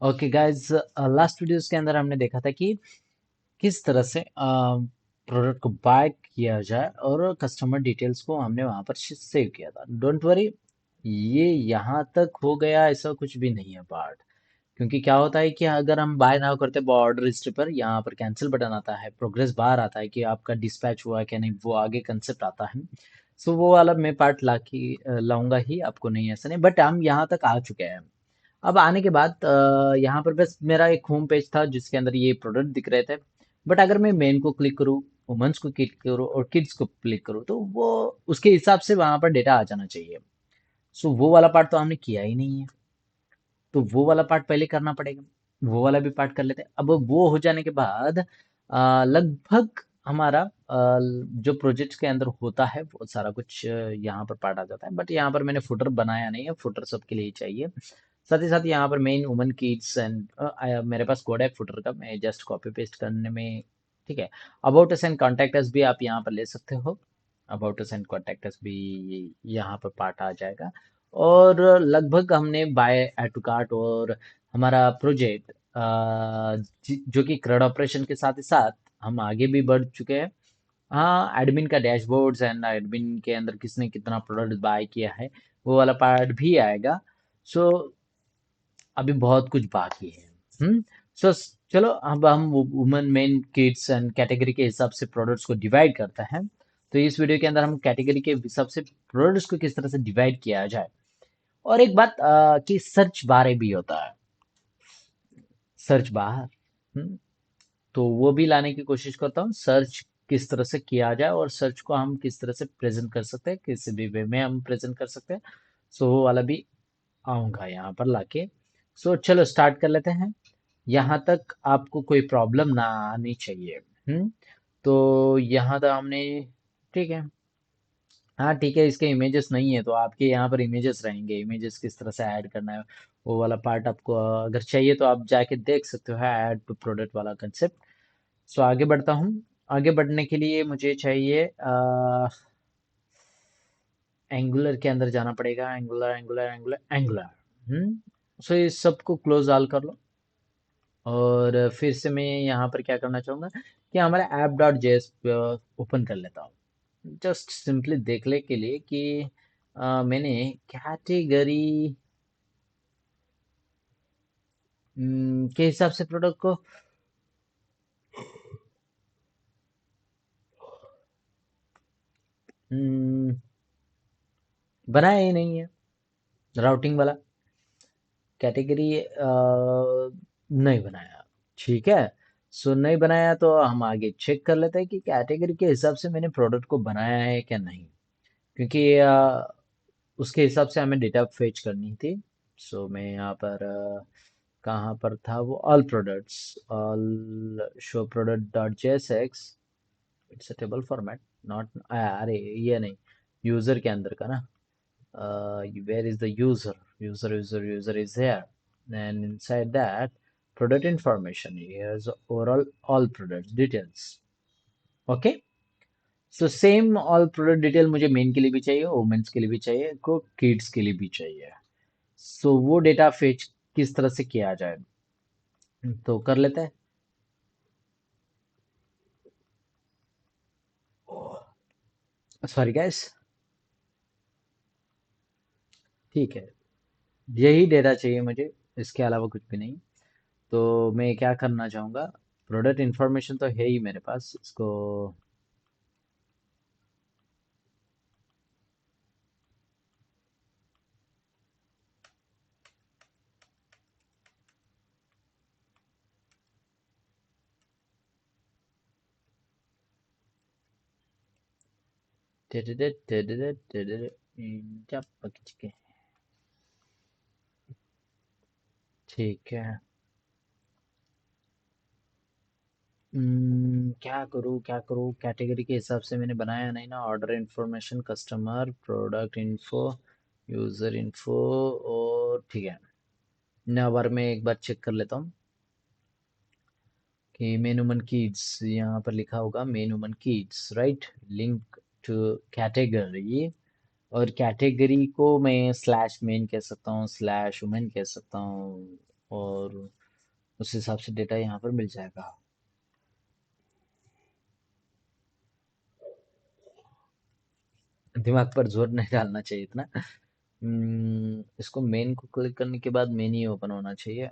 Okay guys, last videos के अंदर हमने देखा था कि किस तरह से प्रोडक्ट को बाय किया जाए और कस्टमर डिटेल्स को हमने वहां पर सेव किया था। डोंट वरी, ये यहाँ तक हो गया ऐसा कुछ भी नहीं है पार्ट। क्योंकि क्या होता है कि अगर हम बाय नाउ करते हैं ऑर्डर हिस्ट्री पर, यहाँ पर कैंसिल बटन आता है, प्रोग्रेस बार आता है कि आपका डिस्पैच हुआ है क्या नहीं, वो आगे कंसेप्ट आता है। सो वो वाला मैं पार्ट लाऊंगा ही, आपको नहीं ऐसा नहीं, बट हम यहाँ तक आ चुके हैं। अब आने के बाद यहाँ पर बस मेरा एक होम पेज था जिसके अंदर ये प्रोडक्ट दिख रहे थे। बट अगर मैं मेन को क्लिक करूँ, वुमेन्स को क्लिक करूँ और किड्स को क्लिक करूँ, तो वो उसके हिसाब से वहां पर डेटा आ जाना चाहिए। सो वो वाला पार्ट तो हमने किया ही नहीं है, तो वो वाला पार्ट पहले करना पड़ेगा। वो वाला भी पार्ट कर लेते हैं। अब वो हो जाने के बाद लगभग हमारा जो प्रोजेक्ट के अंदर होता है वो सारा कुछ यहाँ पर पार्ट आ जाता है। बट यहाँ पर मैंने फुटर बनाया नहीं है, फुटर सबके लिए ही चाहिए। साथ ही साथ यहाँ पर मेन वुमन किड्स एंड मेरे पास कोड है फुटर का, मैं जस्ट कॉपी पेस्ट करने में ठीक है। About us and contact us भी आप यहाँ पर ले सकते हो। About us and contact us भी यहाँ पर पार्ट आ जाएगा। और लगभग हमने बाय ऐड टू कार्ट और हमारा प्रोजेक्ट जो कि क्रेड ऑपरेशन के साथ ही साथ हम आगे भी बढ़ चुके हैं। हाँ, एडमिन का डैशबोर्ड्स एंड एडमिन के अंदर किसने कितना प्रोडक्ट बाय किया है, वो वाला पार्ट भी आएगा। सो अभी बहुत कुछ बाकी है। सो चलो, अब हम women main kids and category के हिसाब से प्रोडक्ट्स को डिवाइड करते हैं। तो इस वीडियो के अंदर हम कैटेगरी के हिसाब से प्रोडक्ट्स को किस तरह से डिवाइड किया जाए। और एक बात कि सर्च बार भी होता है, सर्च बार। हम्म, तो वो भी लाने की कोशिश करता हूँ। सर्च किस तरह से किया जाए और सर्च को हम किस तरह से प्रेजेंट कर सकते हैं, किसी भी वे में हम प्रेजेंट कर सकते हैं। सो वो वाला भी आऊंगा यहाँ पर लाके। सो चलो स्टार्ट कर लेते हैं। यहाँ तक आपको कोई प्रॉब्लम ना आनी चाहिए। तो यहाँ तक हमने ठीक है। हाँ ठीक है, इसके इमेजेस नहीं है तो आपके यहाँ पर इमेजेस रहेंगे। इमेजेस किस तरह से ऐड करना है, वो वाला पार्ट आपको अगर चाहिए तो आप जाके देख सकते हो, है ऐड टू प्रोडक्ट वाला कंसेप्ट। सो आगे बढ़ता हूँ। आगे बढ़ने के लिए मुझे चाहिए एंगुलर के अंदर जाना पड़ेगा। Angular angular angular angular. So इस सबको क्लोज ऑल कर लो। और फिर से मैं यहाँ पर क्या करना चाहूँगा कि हमारा ऐप डॉट जेएस ओपन कर लेता हूँ, जस्ट सिंपली देखने के लिए कि मैंने कैटेगरी के हिसाब से प्रोडक्ट को हम्म, बनाया ही नहीं है। राउटिंग वाला कैटेगरी नहीं बनाया। ठीक है। सो नहीं बनाया तो हम आगे चेक कर लेते हैं कि कैटेगरी के हिसाब से मैंने प्रोडक्ट को बनाया है क्या नहीं। क्योंकि उसके हिसाब से हमें डेटा फेच करनी थी। सो मैं यहाँ पर कहाँ पर था वो, all products, all show product dot JSX. It's a table format, not, अरे ये नहीं, यूजर के अंदर का ना। where is the user is here, and inside that product information, here's overall all products details. Okay, so same all product detail मुझे main के लिए भी चाहिए, वुमेन्स के लिए भी चाहिए, को किड्स के लिए भी चाहिए। सो वो डेटा फेच किस तरह से किया जाए, तो कर लेते हैं। Sorry gas. ठीक है, यही डेटा चाहिए मुझे, इसके अलावा कुछ भी नहीं। तो मैं क्या करना चाहूँगा, प्रोडक्ट इन्फॉर्मेशन तो है ही मेरे पास, इसको ठीक है। क्या करूँ कैटेगरी के हिसाब से मैंने बनाया नहीं ना। Order information, customer, product info, user info, और ठीक है। ना बार मैं एक बार चेक कर लेता हूँ कि मेनूमन किड्स यहाँ पर लिखा होगा, men women kids right, link to category. और कैटेगरी को मैं स्लैश मेन कह सकता हूँ, स्लैश वुमेन कह सकता हूँ, और उस हिसाब से डेटा यहाँ पर मिल जाएगा। दिमाग पर जोर नहीं डालना चाहिए इतना। इसको मेन को क्लिक करने के बाद मेन ही ओपन होना चाहिए।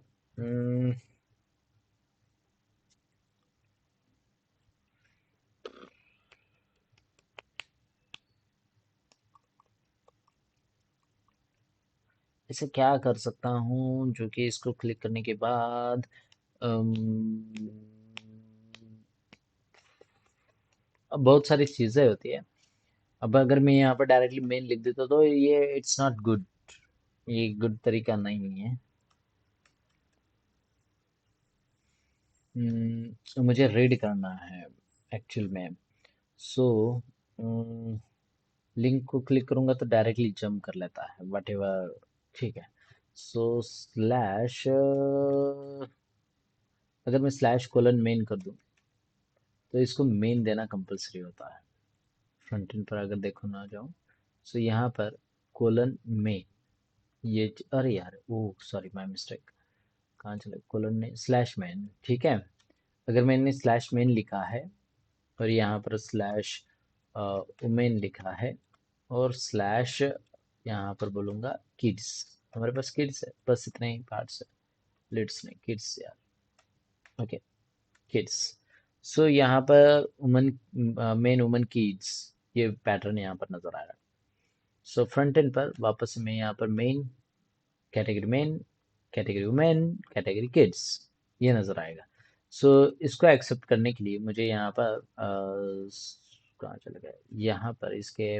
ऐसे क्या कर सकता हूँ जो कि इसको क्लिक करने के बाद अम, अब बहुत सारी चीजें होती है। अब अगर मैं यहाँ पर डायरेक्टली मेन लिख देता तो ये इट्स नॉट गुड, ये गुड तरीका नहीं है। मुझे रीड करना है एक्चुअल में। सो लिंक को क्लिक करूंगा तो डायरेक्टली जंप कर लेता है वट एवर। ठीक है। सो स्लैश, अगर मैं स्लैश कोलन मेन कर दूं तो इसको मेन देना कंपलसरी होता है। फ्रंट एंड पर अगर देखो ना जाऊं, सो यहाँ पर कोलन मेन, अरे यार ओ सॉरी माय मिस्टेक, कहाँ चले कोलन ने स्लैश मेन। ठीक है। अगर मैंने स्लैश मेन लिखा है और यहाँ पर स्लैश उमेन लिखा है और स्लैश यहाँ पर बोलूँगा किड्स, हमारे पास किड्स है, बस इतने ही पार्ट्स है, लिट्स नहीं किड्स यार। Okay, kids. सो यहाँ पर उमन, मेन उमन किड्स, ये पैटर्न यहाँ पर नजर आ रहा है। सो फ्रंट एंड पर वापस से मैं यहाँ पर main category women category kids, ये नज़र आएगा। सो इसको एक्सेप्ट करने के लिए मुझे यहाँ पर कहाँ चले गए, यहाँ पर इसके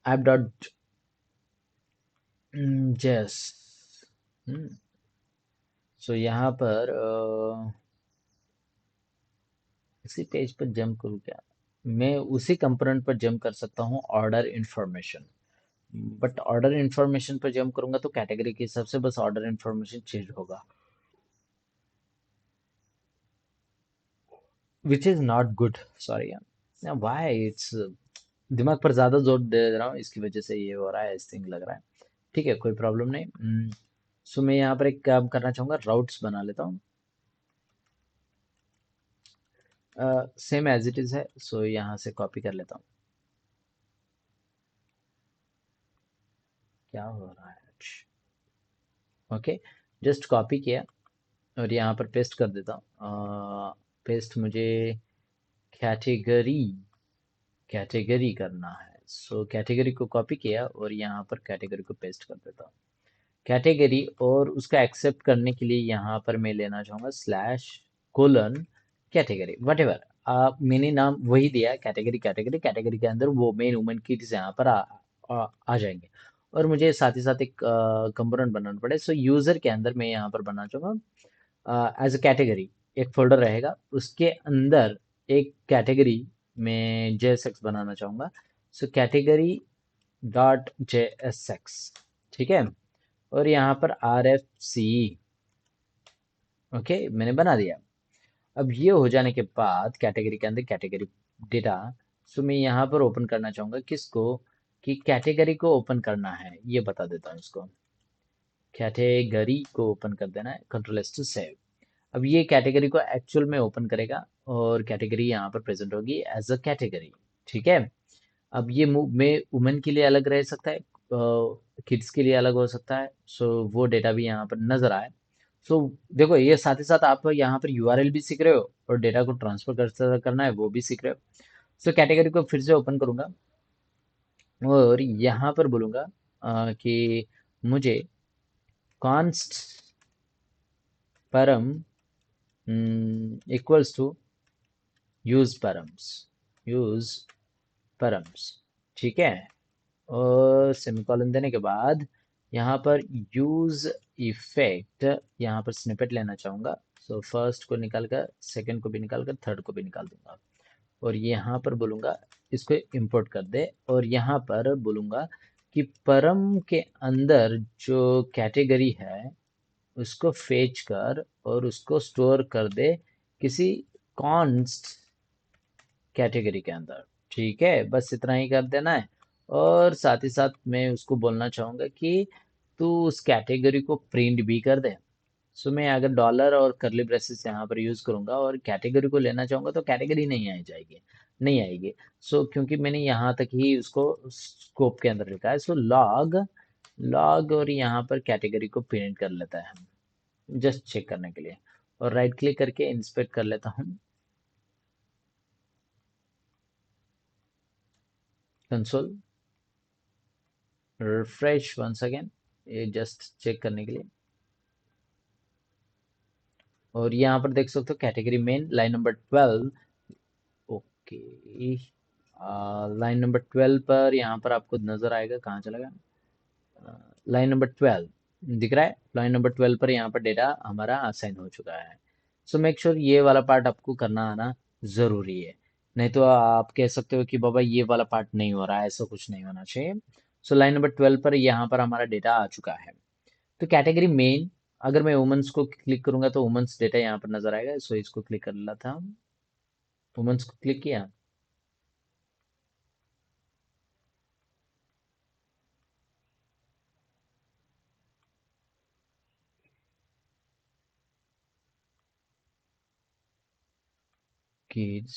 ऐप डॉट जेस। सो यहाँ पर इसी पेज पर जंप करूँ क्या? मैं उसी कंपोनेंट पर जंप कर सकता हूँ, order information. But order information पर जंप करूंगा तो कैटेगरी के हिसाब से बस ऑर्डर इन्फॉर्मेशन चेंज होगा, which is not good. Sorry यार, वाई इट्स, दिमाग पर ज्यादा जोर दे रहा हूँ इसकी वजह से ये हो रहा है, इस थिंग लग रहा है। ठीक है, कोई प्रॉब्लम नहीं। सो मैं यहाँ पर एक काम करना चाहूंगा, राउट्स बना लेता हूँ, सेम एज इट इज है। सो यहाँ से कॉपी कर लेता हूँ। क्या हो रहा है? ओके, जस्ट कॉपी किया और यहाँ पर पेस्ट कर देता हूँ। पेस्ट मुझे कैटेगरी कैटेगरी करना है। सो कैटेगरी को कॉपी किया और यहाँ पर कैटेगरी को पेस्ट कर देता हूँ। कैटेगरी, और उसका एक्सेप्ट करने के लिए यहाँ पर मैं लेना चाहूँगा slash colon category what ever. मैंने नाम वही दिया कैटेगरी, कैटेगरी कैटेगरी के अंदर वो मेन वुमेन किड्स यहाँ पर आ जाएंगे। और मुझे साथ ही साथ एक कंपोनेंट बनाना पड़े। सो यूजर के अंदर मैं यहाँ पर बनाना चाहूँगा एज अ कैटेगरी, एक फोल्डर रहेगा उसके अंदर एक कैटेगरी में JSX बनाना चाहूँगा। So category dot JSX। ठीक है। और यहाँ पर RFC, ओके मैंने बना दिया। अब ये हो जाने के बाद कैटेगरी के अंदर कैटेगरी डेटा, सो मैं यहाँ पर ओपन करना चाहूँगा किसको, कि कैटेगरी को ओपन करना है, ये बता देता हूँ इसको। कैटेगरी को ओपन कर देना है, कंट्रोल एस टू सेव। अब ये कैटेगरी को एक्चुअल में ओपन करेगा और कैटेगरी यहाँ पर प्रेजेंट होगी एज अ कैटेगरी। ठीक है। अब ये मूव में वुमेन के लिए अलग रह सकता है, किड्स के लिए अलग हो सकता है। सो वो डेटा भी यहाँ पर नजर आए। सो देखो, ये साथ ही साथ आप यहाँ पर URL भी सीख रहे हो और डेटा को ट्रांसफर करना है वो भी सीख रहे हो। सो कैटेगरी को फिर से ओपन करूंगा और यहाँ पर बोलूंगा कि मुझे कॉन्स्ट परम इक्वल्स टू यूज परम्स। ठीक है। और सेमीकोलन देने के बाद यहाँ पर यूज इफेक्ट, यहाँ पर स्निपेट लेना चाहूँगा। सो फर्स्ट को निकाल कर, सेकेंड को भी निकाल कर, थर्ड को भी निकाल दूंगा और यहाँ पर बोलूँगा इसको इंपोर्ट कर दे। और यहाँ पर बोलूँगा कि परम के अंदर जो कैटेगरी है उसको फेच कर और उसको स्टोर कर दे किसी कॉन्स्ट कैटेगरी के अंदर। ठीक है, बस इतना ही कर देना है। और साथ ही साथ मैं उसको बोलना चाहूँगा कि तू उस कैटेगरी को प्रिंट भी कर दे। सो मैं अगर डॉलर और करली ब्रेसेस यहाँ पर यूज करूंगा और कैटेगरी को लेना चाहूंगा तो कैटेगरी नहीं आ जाएगी, नहीं आएगी। सो क्योंकि मैंने यहाँ तक ही उसको स्कोप के अंदर लिखा है। सो लॉग, लॉग और यहाँ पर कैटेगरी को प्रिंट कर लेता है हम, जस्ट चेक करने के लिए। और राइट क्लिक करके इंस्पेक्ट कर लेता हूँ कंसोल, रिफ्रेश वंस अगेन, ये जस्ट चेक करने के लिए। और यहाँ पर देख सकते हो category main line number 12। Okay, line number 12 पर यहाँ पर आपको नजर आएगा, कहाँ चला गया, लाइन नंबर 12 दिख रहा है। लाइन नंबर 12 पर यहाँ पर डेटा हमारा असाइन हो चुका है। सो मेक श्योर ये वाला पार्ट आपको करना आना जरूरी है, नहीं तो आप कह सकते हो कि बाबा ये वाला पार्ट नहीं हो रहा है, ऐसा कुछ नहीं होना चाहिए। सो लाइन नंबर 12 पर यहाँ पर हमारा डेटा आ चुका है। तो कैटेगरी मेन, अगर मैं वुमेन्स को क्लिक करूंगा तो वुमेन्स डेटा यहाँ पर नजर आएगा। सो इसको क्लिक कर लेता था, वुमेन्स को क्लिक किया। किड्स,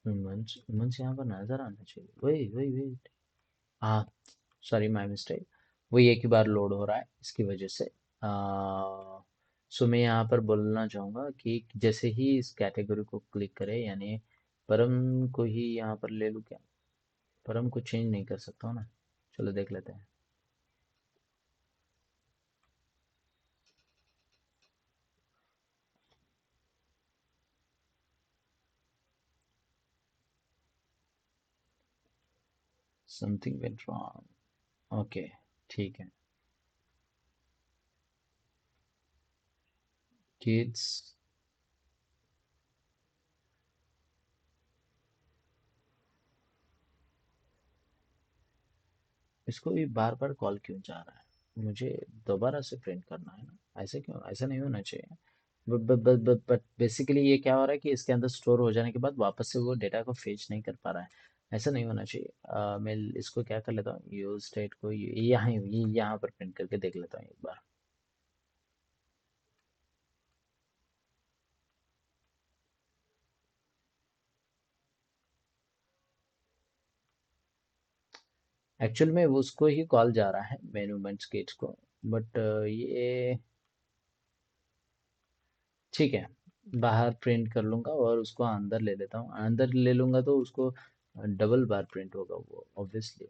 वुमेन्स, वुमेन्स यहाँ पर नजर आना चाहिए। वही वही वही, हाँ, सॉरी माय मिस्टेक। वो एक ही बार लोड हो रहा है इसकी वजह से। सो मैं यहाँ पर बोलना चाहूँगा कि जैसे ही इस कैटेगरी को क्लिक करें, यानी परम को ही यहाँ पर ले लूँ क्या? परम को चेंज नहीं कर सकता हूँ ना, चलो देख लेते हैं। Something went wrong. ओके, ठीक है। किड्स, इसको भी बार बार कॉल क्यों जा रहा है? मुझे दोबारा से प्रिंट करना है ना, ऐसे क्यों? ऐसा नहीं होना चाहिए। बट बेसिकली ये क्या हो रहा है कि इसके अंदर स्टोर हो जाने के बाद वापस से वो डेटा को फेच नहीं कर पा रहा है। ऐसा नहीं होना चाहिए। मैं इसको क्या कर लेता हूँ, यूज स्टेट को यहाँ पर प्रिंट करके देख लेता हूँ एक बार। एक्चुअल में वो उसको ही कॉल जा रहा है मेन मूवमेंट स्केच को। बट ये ठीक है, बाहर प्रिंट कर लूंगा और उसको अंदर ले लेता हूँ। अंदर ले लूंगा तो उसको डबल बार प्रिंट होगा वो ऑब्वियसली।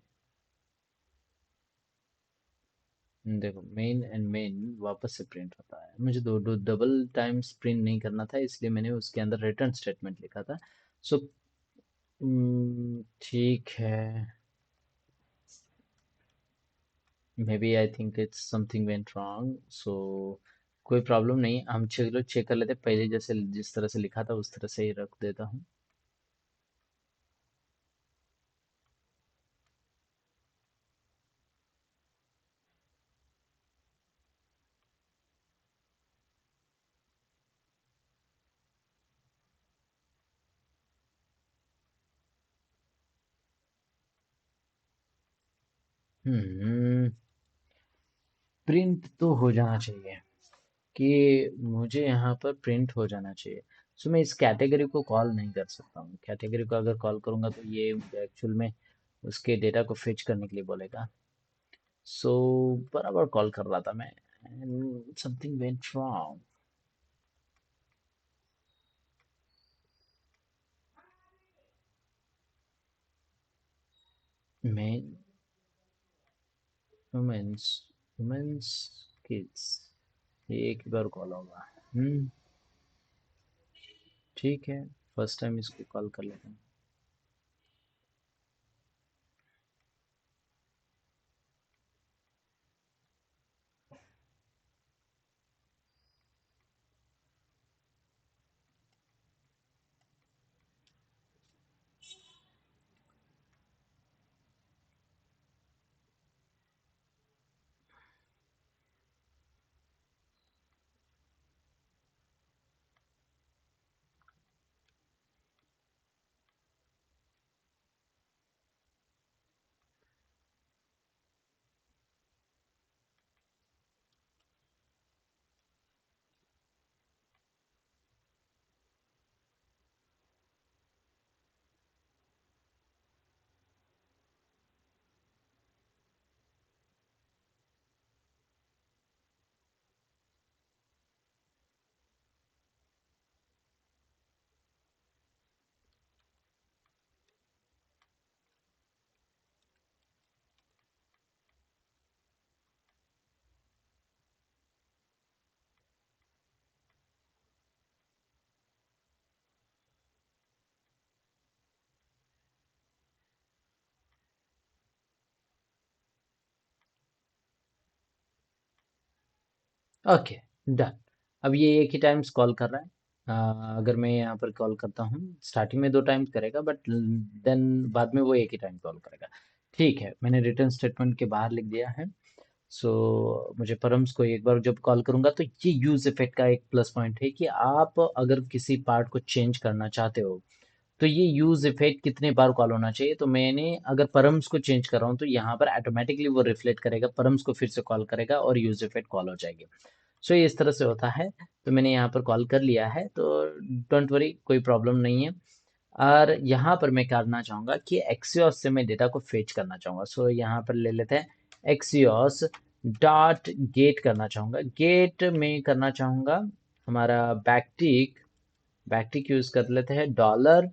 देखो मेन एंड मेन वापस से प्रिंट होता है, मुझे दो दो डबल टाइम्स प्रिंट नहीं करना था, इसलिए मैंने उसके अंदर रिटर्न स्टेटमेंट लिखा था। सो ठीक है, maybe I think it's something went wrong. So कोई प्रॉब्लम नहीं, हम चलो चेक कर लेते हैं। पहले जैसे जिस तरह से लिखा था उस तरह से ही रख देता हूँ। हम्म, प्रिंट तो हो जाना चाहिए, कि मुझे यहाँ पर प्रिंट हो जाना चाहिए। सो मैं इस कैटेगरी को कॉल नहीं कर सकता हूँ। कैटेगरी को अगर कॉल करूँगा तो ये एक्चुअल में उसके डेटा को फेच करने के लिए बोलेगा। सो बराबर कॉल कर रहा था मैं, and something went wrong. Men, women's, women's, kids, ये एक ही बार कॉल होगा। ठीक है, फर्स्ट टाइम इसको कॉल कर लेते हैं। Okay, done. अब ये एक ही टाइम्स कॉल कर रहा है। अगर मैं यहाँ पर कॉल करता हूँ, स्टार्टिंग में 2 टाइम्स करेगा, बट देन बाद में वो एक ही टाइम कॉल करेगा। ठीक है, मैंने रिटर्न स्टेटमेंट के बाहर लिख दिया है। सो मुझे परम्स को एक बार जब कॉल करूंगा, तो ये यूज इफेक्ट का एक प्लस पॉइंट है कि आप अगर किसी पार्ट को चेंज करना चाहते हो, तो ये यूज इफेक्ट कितने बार कॉल होना चाहिए। तो मैंने अगर परम्स को चेंज कर रहा हूँ, तो यहाँ पर ऑटोमेटिकली वो रिफ्लेक्ट करेगा, परम्स को फिर से कॉल करेगा और यूज इफेक्ट कॉल हो जाएगी। सो ये इस तरह से होता है। तो मैंने यहाँ पर कॉल कर लिया है, तो डोंट वरी, कोई प्रॉब्लम नहीं है। और यहाँ पर मैं करना चाहूँगा कि एक्सियोस से मैं डेटा को फेच करना चाहूँगा। सो यहाँ पर ले लेते हैं एक्सियोस डॉट गेट करना चाहूँगा। गेट में करना चाहूँगा हमारा बैकटिक। बैकटिक यूज़ कर लेते हैं, डॉलर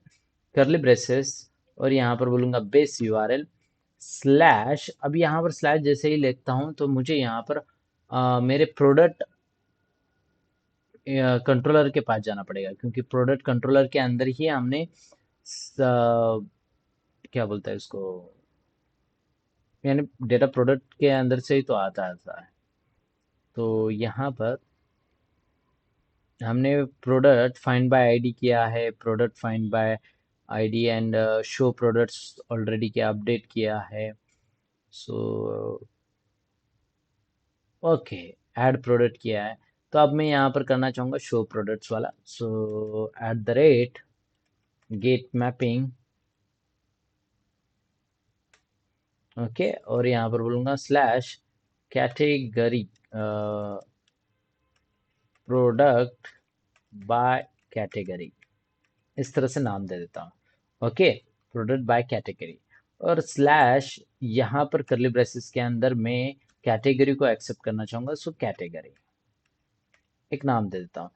करली ब्रेसेस, और यहाँ पर बोलूँगा बेस यूआरएल स्लैश। अब यहाँ पर स्लैश जैसे ही लिखता हूँ, तो मुझे यहाँ पर मेरे प्रोडक्ट कंट्रोलर के पास जाना पड़ेगा, क्योंकि प्रोडक्ट कंट्रोलर के अंदर ही हमने क्या बोलते हैं उसको, यानी डेटा प्रोडक्ट के अंदर से ही तो आता है। तो यहाँ पर हमने प्रोडक्ट फाइंड बाय आईडी किया है, product find by ID and show products already क्या अपडेट किया है। सो ओके, ऐड प्रोडक्ट किया है। तो अब मैं यहाँ पर करना चाहूँगा शो प्रोडक्ट्स वाला। So at the rate get mapping, okay, और यहाँ पर बोलूँगा slash category product by category, इस तरह से नाम दे देता हूँ। ओके, प्रोडक्ट बाय कैटेगरी, और स्लैश यहाँ पर करली ब्रेसेस के अंदर मैं कैटेगरी को एक्सेप्ट करना चाहूँगा। सो कैटेगरी एक नाम दे देता हूँ,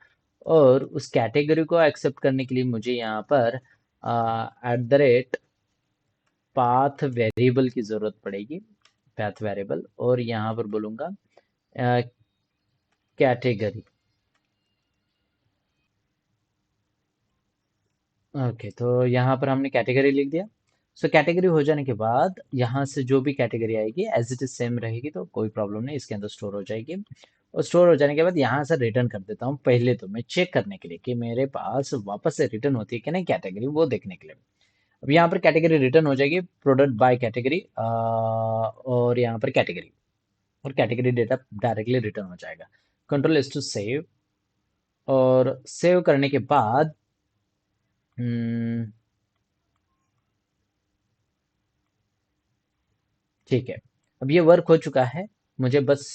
और उस कैटेगरी को एक्सेप्ट करने के लिए मुझे यहाँ पर eight the rate path variable की ज़रूरत पड़ेगी, पाथ वेरिएबल, और यहाँ पर बोलूँगा कैटेगरी। ओके, तो यहाँ पर हमने कैटेगरी लिख दिया। सो कैटेगरी हो जाने के बाद यहाँ से जो भी कैटेगरी आएगी एज इट इज सेम रहेगी, तो कोई प्रॉब्लम नहीं, इसके अंदर स्टोर हो जाएगी। और स्टोर हो जाने के बाद यहाँ से रिटर्न कर देता हूँ। पहले तो मैं चेक करने के लिए कि मेरे पास वापस से रिटर्न होती है कि नहीं कैटेगरी, वो देखने के लिए। अब यहाँ पर कैटेगरी रिटर्न हो जाएगी, प्रोडक्ट बाय कैटेगरी, और यहाँ पर कैटेगरी, और कैटेगरी डेटा डायरेक्टली रिटर्न हो जाएगा। कंट्रोल इज टू सेव, और सेव करने के बाद हम्म, ठीक है, अब ये वर्क हो चुका है। मुझे बस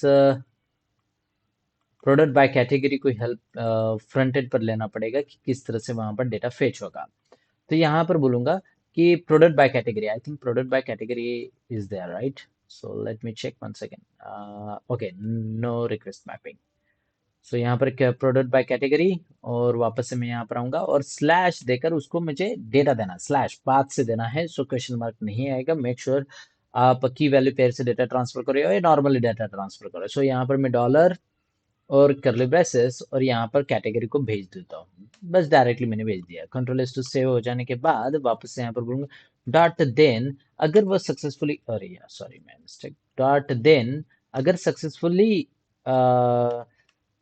प्रोडक्ट बाय कैटेगरी को हेल्प फ्रंट एंड पर लेना पड़ेगा कि किस तरह से वहां पर डेटा फेच होगा। तो यहाँ पर बोलूंगा कि product by category, I think product by category is there, right. So let me check one second. Okay, no request mapping. So यहाँ पर क्या प्रोडक्ट बाय कैटेगरी, और वापस से मैं यहाँ पर आऊंगा और स्लैश देकर उसको मुझे डेटा देना, स्लैश पाथ से देना है। सो क्वेश्चन मार्क नहीं आएगा। मेक श्योर आप की वैल्यू पेयर से डेटा ट्रांसफर करो या नॉर्मली डेटा ट्रांसफर करो। सो यहाँ पर मैं डॉलर और करली ब्रेसेस और यहाँ पर कैटेगरी को भेज देता हूँ। बस डायरेक्टली मैंने भेज दिया। कंट्रोल एस टू सेव हो जाने के बाद वापस से यहाँ पर बोलूंगा डॉट देन, अगर वो सक्सेसफुली, अरे यार सॉरी मैं मिस्टेक, डॉट देन अगर सक्सेसफुली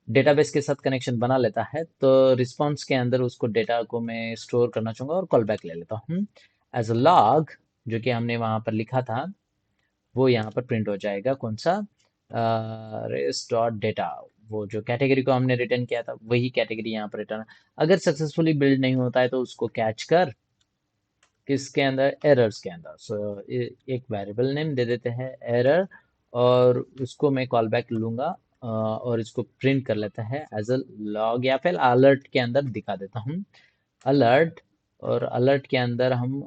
डेटाबेस के साथ कनेक्शन बना लेता है, तो रिस्पॉन्स के अंदर उसको डेटा को मैं स्टोर करना चाहूंगा और कॉल बैक ले लेता हूँ एज अ लॉग, जो कि हमने वहां पर लिखा था वो यहाँ पर प्रिंट हो जाएगा। कौन सा, रेस डॉट डेटा, वो जो कैटेगरी को हमने रिटर्न किया था वही कैटेगरी यहाँ पर रिटर्न। अगर सक्सेसफुली बिल्ड नहीं होता है, तो उसको कैच कर किसके अंदर, एरर्स के अंदर। सो एक वेरिएबल नेम दे देते हैं एरर, और उसको मैं कॉल बैक लूंगा, और इसको प्रिंट कर लेता है एज अ लॉग, या फिर अलर्ट के अंदर दिखा देता हूँ अलर्ट। और अलर्ट के अंदर हम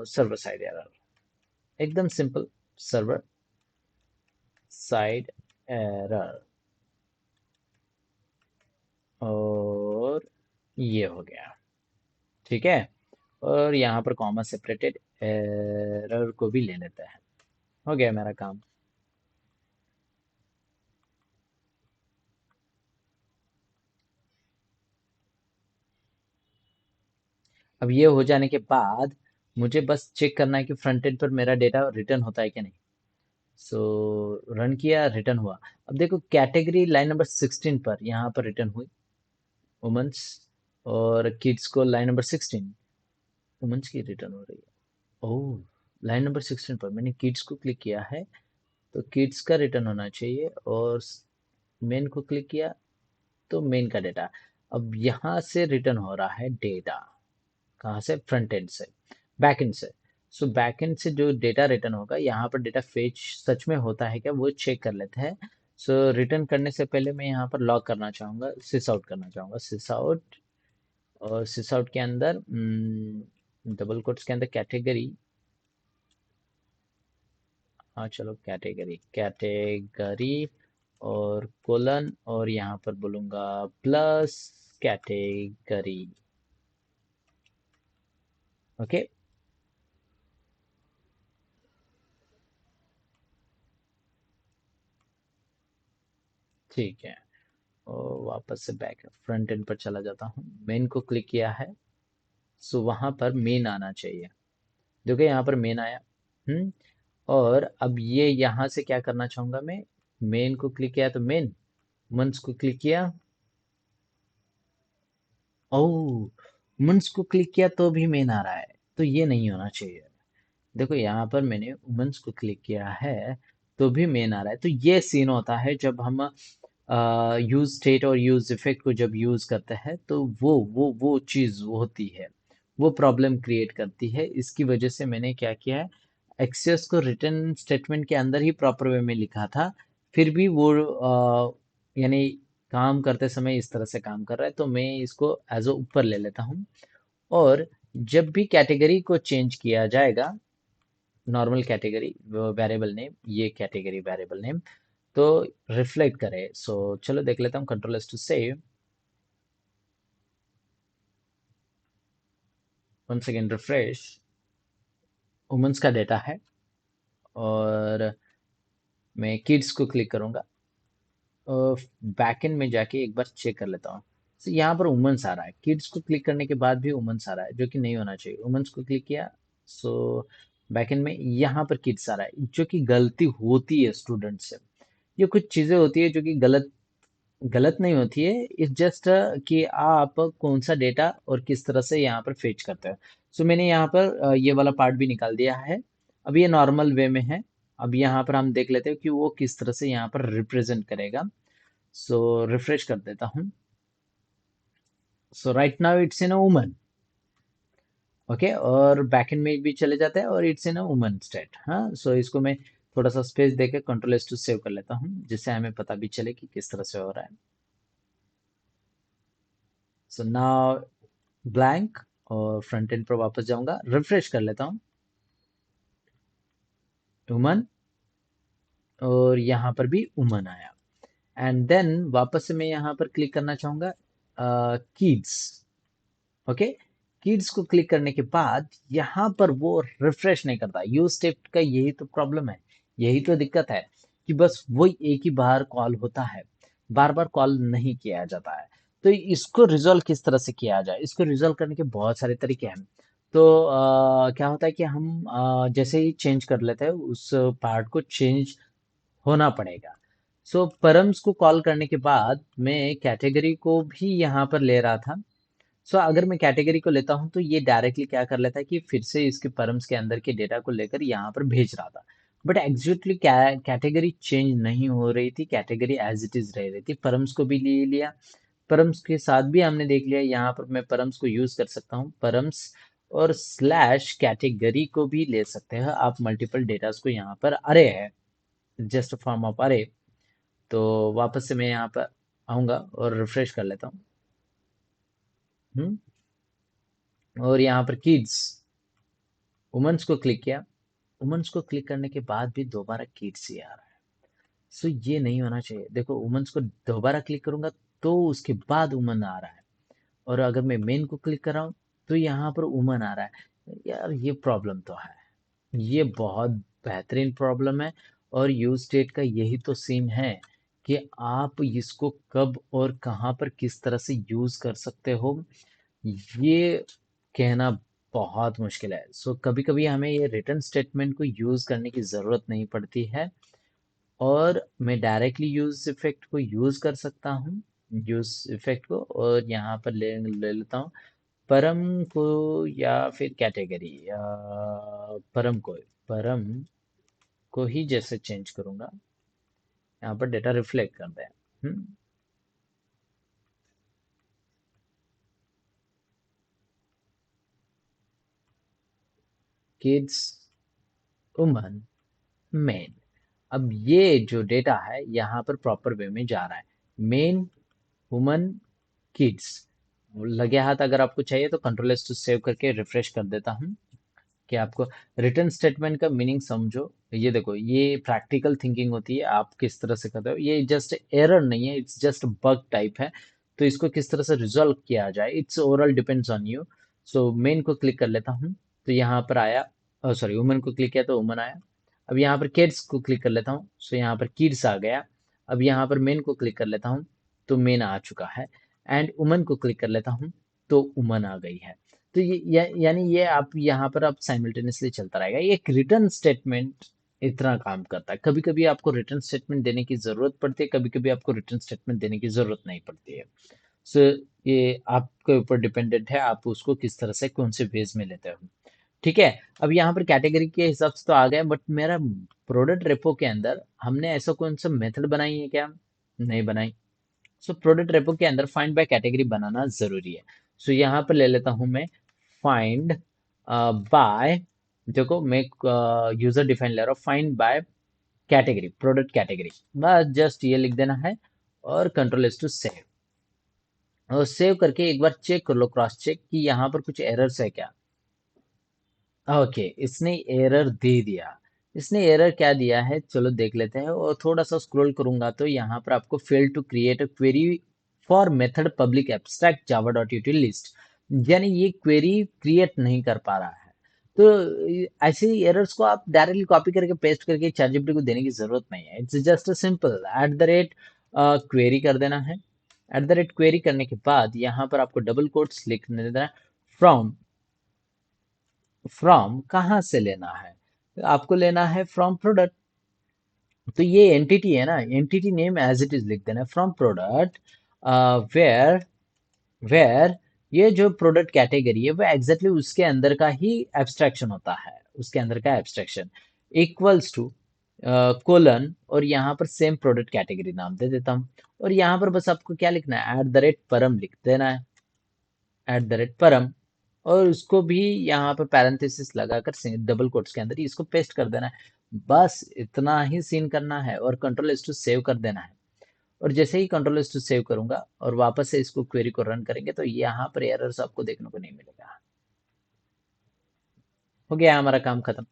सर्वर साइड एरर, एकदम सिंपल, सर्वर साइड एरर, और ये हो गया। ठीक है, और यहाँ पर कॉमा सेपरेटेड एरर को भी ले लेते हैं। हो गया मेरा काम। अब ये हो जाने के बाद मुझे बस चेक करना है कि फ्रंट एंड पर मेरा डेटा रिटर्न होता है कि नहीं। सो रन किया, रिटर्न हुआ। अब देखो कैटेगरी लाइन नंबर 16 पर यहाँ पर रिटर्न हुई वुमेन्स, और किड्स को लाइन नंबर 16 वुमेन्स की रिटर्न हो रही है। ओह, लाइन नंबर 16 पर मैंने किड्स को क्लिक किया है, तो किड्स का रिटर्न होना चाहिए, और मेन को क्लिक किया तो मेन का डेटा। अब यहाँ से रिटर्न हो रहा है डेटा, कहाँ से? फ्रंट एंड से, बैक एंड से। सो बैक एंड से जो डेटा रिटर्न होगा, यहाँ पर डेटा फेच सच में होता है क्या, वो चेक कर लेते हैं। सो रिटर्न करने से पहले मैं यहाँ पर लॉग करना चाहूँगा, सिस आउट करना चाहूँगा, सिस आउट। और सिस आउट के अंदर डबल कोट्स के अंदर कैटेगरी, हाँ चलो कैटेगरी, कैटेगरी और कोलन, और यहाँ पर बोलूँगा प्लस कैटेगरी। ओके, ठीक है। और वापस से बैक फ्रंट एंड पर चला जाता हूँ, मेन को क्लिक किया है, सो वहां पर मेन आना चाहिए। देखो यहाँ पर मेन आया। हम्म। और अब ये यहाँ से क्या करना चाहूंगा मैं, मेन को क्लिक किया तो मेन, मंस को क्लिक किया, ओ, मंस को क्लिक किया तो भी मेन आ रहा है, तो ये नहीं होना चाहिए। देखो यहाँ पर मैंने वुमेन्स को क्लिक किया है, तो भी मेन आ रहा है। तो ये सीन होता है जब हम यूज स्टेट और यूज इफेक्ट को जब यूज करते हैं, तो वो चीज होती है, वो प्रॉब्लम क्रिएट करती है। इसकी वजह से मैंने क्या किया है, एक्सेस को रिटर्न स्टेटमेंट के अंदर ही प्रॉपर वे में लिखा था, फिर भी वो यानी काम करते समय इस तरह से काम कर रहा है, तो मैं इसको एज अ ऊपर ले लेता हूँ। और जब भी कैटेगरी को चेंज किया जाएगा, नॉर्मल कैटेगरी वेरिएबल नेम, ये कैटेगरी वेरिएबल नेम, तो रिफ्लेक्ट करे। सो चलो देख लेता हूँ, control S to save, once again refresh, women's का डेटा है, और मैं किड्स को क्लिक करूंगा, और बैकएंड में जाके एक बार चेक कर लेता हूँ। तो यहाँ पर वुमेन्स आ रहा है, किड्स को क्लिक करने के बाद भी वुमेन्स आ रहा है, जो कि नहीं होना चाहिए। वुमेन्स को क्लिक किया, सो बैकएंड में यहाँ पर किड्स आ रहा है, जो कि गलती होती है स्टूडेंट से। ये कुछ चीजें होती है जो कि गलत गलत नहीं होती है, इट्स जस्ट कि आप कौन सा डेटा और किस तरह से यहाँ पर फेच करते हो। सो मैंने यहाँ पर ये वाला पार्ट भी निकाल दिया है। अब ये नॉर्मल वे में है। अब यहाँ पर हम देख लेते हैं कि वो किस तरह से यहाँ पर रिप्रेजेंट करेगा। सो रिफ्रेश कर देता हूँ। So right now it's in a woman. Okay, और बैकएंड में भी चले जाते हैं, और it's in a woman state. हाँ, सो इसको मैं थोड़ा सा स्पेस देकर कंट्रोल एस टू सेव कर लेता हूँ, जिससे हमें पता भी चले कि किस तरह से हो रहा है। सो नाउ ब्लैंक, और फ्रंट एंड पर वापस जाऊंगा, रिफ्रेश कर लेता हूँ, उमन, और यहाँ पर भी उमन आया। एंड देन वापस से मैं यहाँ पर क्लिक करना चाहूंगा किड्स। ओके, किड्स को क्लिक करने के बाद यहाँ पर वो रिफ्रेश नहीं करता। यूज स्टेप का यही तो प्रॉब्लम है, यही तो दिक्कत है, कि बस वो एक ही बार कॉल होता है, बार बार कॉल नहीं किया जाता है। तो इसको रिजॉल्व किस तरह से किया जाए, इसको रिजॉल्व करने के बहुत सारे तरीके हैं। तो क्या होता है कि हम जैसे ही चेंज कर लेते हैं, उस पार्ट को चेंज होना पड़ेगा। सो परम्स को कॉल करने के बाद मैं कैटेगरी को भी यहाँ पर ले रहा था। सो अगर मैं कैटेगरी को लेता हूँ, तो ये डायरेक्टली क्या कर लेता है कि फिर से इसके परम्स के अंदर के डेटा को लेकर यहाँ पर भेज रहा था। बट एग्जैक्टली कैटेगरी चेंज नहीं हो रही थी, कैटेगरी एज इट इज रह रही थी। परम्स को भी ले लिया, परम्स के साथ भी हमने देख लिया। यहाँ पर मैं परम्स को यूज कर सकता हूँ, परम्स और स्लैश कैटेगरी को भी ले सकते हैं आप। मल्टीपल डेटास को यहाँ पर अरे है, जस्ट फॉर्म ऑफ अरे। तो वापस से मैं यहाँ पर आऊंगा और रिफ्रेश कर लेता हूँ, और यहाँ पर किड्स, वुमेन्स को क्लिक किया, वुमेन्स को क्लिक करने के बाद भी दोबारा किड्स ही आ रहा है। सो ये नहीं होना चाहिए। देखो वुमेन्स को दोबारा क्लिक करूंगा, तो उसके बाद वुमन आ रहा है, और अगर मैं मेन को क्लिक कर रहा हूँ, तो यहाँ पर वुमन आ रहा है। यार ये प्रॉब्लम तो है, ये बहुत बेहतरीन प्रॉब्लम है। और यूज स्टेट का यही तो सीन है, कि आप इसको कब और कहाँ पर किस तरह से यूज कर सकते हो, ये कहना बहुत मुश्किल है। सो कभी कभी हमें ये रिटर्न स्टेटमेंट को यूज करने की जरूरत नहीं पड़ती है। और मैं डायरेक्टली यूज इफेक्ट को यूज कर सकता हूँ, यूज इफेक्ट को, और यहाँ पर ले लेता हूँ परम को, या फिर कैटेगरी, परम को, परम को ही जैसे चेंज करूंगा, यहाँ पर डेटा रिफ्लेक्ट कर दें। Kids, woman, main. अब ये जो डेटा है यहाँ पर प्रॉपर वे में जा रहा है। Main, woman, kids. लगे हाथ अगर आपको चाहिए तो कंट्रोल एस टू सेव करके रिफ्रेश कर देता हूँ कि आपको रिटर्न स्टेटमेंट का मीनिंग समझो। ये देखो, ये प्रैक्टिकल थिंकिंग होती है, आप किस तरह से करते हो। ये जस्ट एरर नहीं है, इट्स जस्ट बग टाइप है। तो इसको किस तरह से रिजॉल्व किया जाए, it's overall depends on you. So main को क्लिक कर लेता हूँ तो यहाँ पर आया, सॉरी, वुमन को क्लिक किया तो वुमन आया। अब यहाँ पर किड्स को क्लिक कर लेता हूँ, सो यहाँ पर किड्स आ गया। अब यहाँ पर मेन को क्लिक कर लेता हूँ तो मेन आ चुका है। एंड वुमन को क्लिक कर लेता हूँ तो वुमन आ गई है। तो यानी ये आप यहाँ पर आप साइमल्टेनियसली चलता रहेगा। ये एक रिटर्न स्टेटमेंट इतना काम करता है। कभी कभी आपको रिटर्न स्टेटमेंट देने की जरूरत पड़ती है, कभी कभी आपको रिटर्न स्टेटमेंट देने की जरूरत नहीं पड़ती है। सो ये आपके ऊपर डिपेंडेंट है, आप उसको किस तरह से कौन से वेज में लेते हो। ठीक है। अब यहाँ पर कैटेगरी के हिसाब से तो आ गया, बट मेरा प्रोडक्ट रेपो के अंदर हमने ऐसा कौन सा मेथड बनाई है क्या? नहीं बनाई। सो प्रोडक्ट रेपो के अंदर फाइंड बाय कैटेगरी बनाना जरूरी है। सो यहाँ पर ले लेता हूँ मैं फाइंड बाय, देखो मैं यूजर डिफाइन ले रहा हूँ, find by category, product category. बस जस्ट ये लिख देना है और कंट्रोल एस टू सेव। और सेव करके एक बार चेक कर लो, क्रॉस चेक कि यहाँ पर कुछ एरर्स है क्या। ओके, इसने एरर दे दिया। इसने एरर क्या दिया है, चलो देख लेते हैं। और थोड़ा सा स्क्रॉल करूंगा तो यहाँ पर आपको fail to create a query for method public abstract Java dot util list, यानी ये क्वेरी क्रिएट नहीं कर पा रहा है। तो ऐसे एरर्स को आप डायरेक्टली कॉपी करके पेस्ट करके चैटजीपीटी को देने की जरूरत नहीं है। It's just a simple eight the rate query कर देना है। एट द रेट क्वेरी करने के बाद यहाँ पर आपको डबल कोट्स लिखने देना है। फ्रॉम, फ्रॉम कहाँ से लेना है? आपको लेना है फ्रॉम प्रोडक्ट। तो ये एंटिटी है ना, entity name as it is लिख देना है फ्रॉम प्रोडक्ट। वेयर, वेयर ये जो प्रोडक्ट कैटेगरी है वो एग्जैक्टली उसके अंदर का ही एब्स्ट्रैक्शन होता है, उसके अंदर का एब्स्ट्रैक्शन इक्वल्स टू कोलन, और यहाँ पर सेम प्रोडक्ट कैटेगरी नाम दे देता हूँ। और यहाँ पर बस आपको क्या लिखना है, एट द रेट परम लिख देना है, एट द रेट परम। और उसको भी यहाँ पर पैरेंथेसिस लगाकर डबल कोट्स के अंदर ही इसको पेस्ट कर देना है। बस इतना ही सीन करना है और कंट्रोल एस टू सेव कर देना है। और जैसे ही कंट्रोल एस टू सेव करूंगा और वापस से इसको क्वेरी को रन करेंगे तो यहाँ पर एरर्स आपको देखने को नहीं मिलेगा। हो गया हमारा काम खत्म।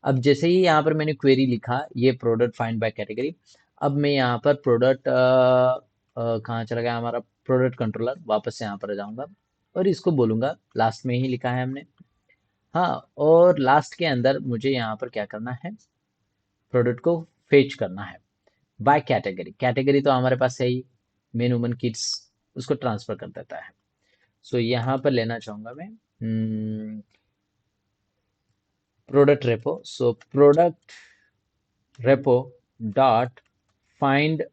अब जैसे ही यहाँ पर मैंने क्वेरी लिखा, ये प्रोडक्ट फाइंड बाय कैटेगरी। अब मैं यहाँ पर प्रोडक्ट कहाँ चला गया हमारा प्रोडक्ट कंट्रोलर, वापस से यहाँ पर जाऊंगा और इसको बोलूंगा, लास्ट में ही लिखा है हमने। हाँ, और लास्ट के अंदर मुझे यहाँ पर क्या करना है, प्रोडक्ट को फेच करना है बाय कैटेगरी। कैटेगरी तो हमारे पास है ही, मेन वुमन किड्स, उसको ट्रांसफर कर देता है। सो यहाँ पर लेना चाहूंगा मैं product repo. So product repo dot find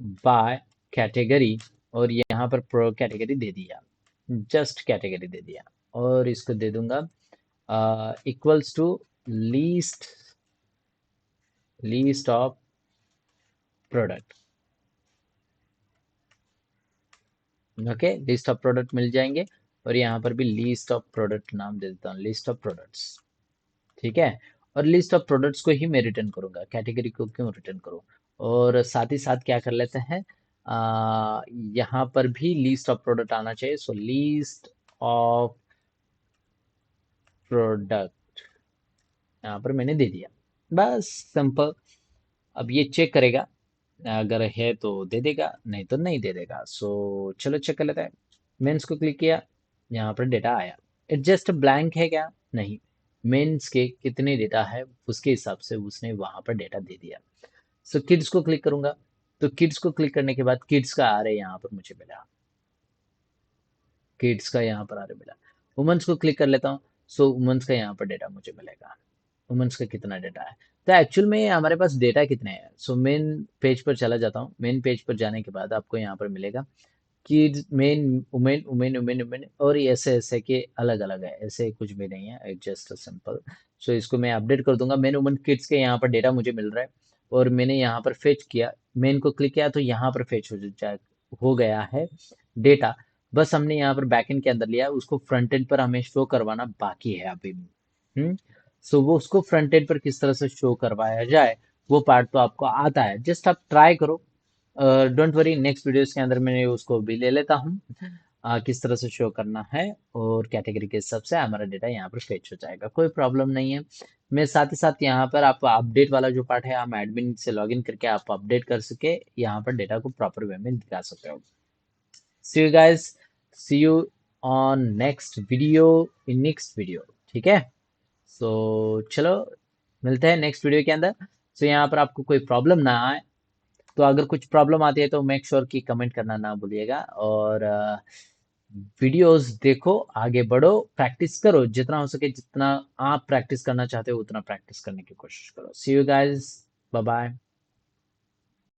by category, और यहाँ पर प्रो कैटेगरी दे दिया, जस्ट कैटेगरी दे दिया। और इसको दे दूंगा equals to least, least of product. Okay, list of product मिल जाएंगे। और यहाँ पर भी लिस्ट ऑफ प्रोडक्ट नाम दे देता हूँ, लिस्ट ऑफ प्रोडक्ट्स। ठीक है। और लिस्ट ऑफ प्रोडक्ट्स को ही मैं रिटर्न करूंगा, कैटेगरी को क्यों रिटर्न करूँ। और साथ ही साथ क्या कर लेते हैं, यहाँ पर भी लिस्ट ऑफ प्रोडक्ट आना चाहिए। सो लिस्ट ऑफ प्रोडक्ट यहाँ पर मैंने दे दिया, बस सिंपल। अब ये चेक करेगा, अगर है तो दे देगा, नहीं तो नहीं दे देगा। सो चलो चेक कर लेते हैं। मेंस को क्लिक किया, यहाँ पर डेटा आया। इट जस्ट ब्लैंक है क्या? नहीं, मेंस के कितने डेटा है उसके हिसाब से उसने वहां पर डेटा दे दिया। सो किड्स को क्लिक करूंगा तो किड्स को क्लिक करने के बाद किड्स का आ रहा है यहाँ पर मुझे मिला, किड्स का यहाँ पर आ रहा मिला। वुमेन्स को क्लिक कर लेता हूँ, सो वुमेन्स का यहाँ पर डेटा मुझे मिलेगा। वुमेन्स का कितना डेटा है। तो एक्चुअल में हमारे पास डेटा कितने हैं। सो मेन पेज पर चला जाता हूँ। मेन पेज पर जाने के बाद आपको यहाँ पर मिलेगा कि main women women women women और ये ऐसे ऐसे के अलग अलग है, ऐसे कुछ भी नहीं है, जस्ट सिंपल। सो इसको मैं अपडेट कर दूंगा। मेन वुमेन किड्स के यहाँ पर डेटा मुझे मिल रहा है और मैंने यहाँ पर फेच किया, मेन को क्लिक किया तो यहाँ पर फेच हो गया है डेटा। बस हमने यहाँ पर बैकएंड के अंदर लिया, उसको फ्रंट एंड पर हमें शो करवाना बाकी है अभी भी। सो वो उसको फ्रंट एंड पर किस तरह से शो करवाया जाए, वो पार्ट तो आपको आता है, जस्ट आप ट्राई करो। डोंट वरी, नेक्स्ट वीडियोस के अंदर मैं उसको भी ले लेता हूँ किस तरह से शो करना है, और कैटेगरी के हिसाब से हमारा डेटा यहाँ पर फेच हो जाएगा, कोई प्रॉब्लम नहीं है। मैं साथ ही साथ यहाँ पर आप अपडेट वाला जो पार्ट है, हम एडमिन से लॉगिन करके आप अपडेट कर सके, यहाँ पर डेटा को प्रॉपर वे में दिखा सकते हो। See you guys, see you on next video, in next video, ठीक है। सो चलो, मिलते हैं नेक्स्ट वीडियो के अंदर। सो यहाँ पर आपको कोई प्रॉब्लम ना आए, तो अगर कुछ प्रॉब्लम आती है तो मेक श्योर कि कमेंट करना ना भूलिएगा, और वीडियोस देखो, आगे बढ़ो, प्रैक्टिस करो जितना हो सके, जितना आप प्रैक्टिस करना चाहते हो उतना प्रैक्टिस करने की कोशिश करो। सी यू गाइस, बाय बाय।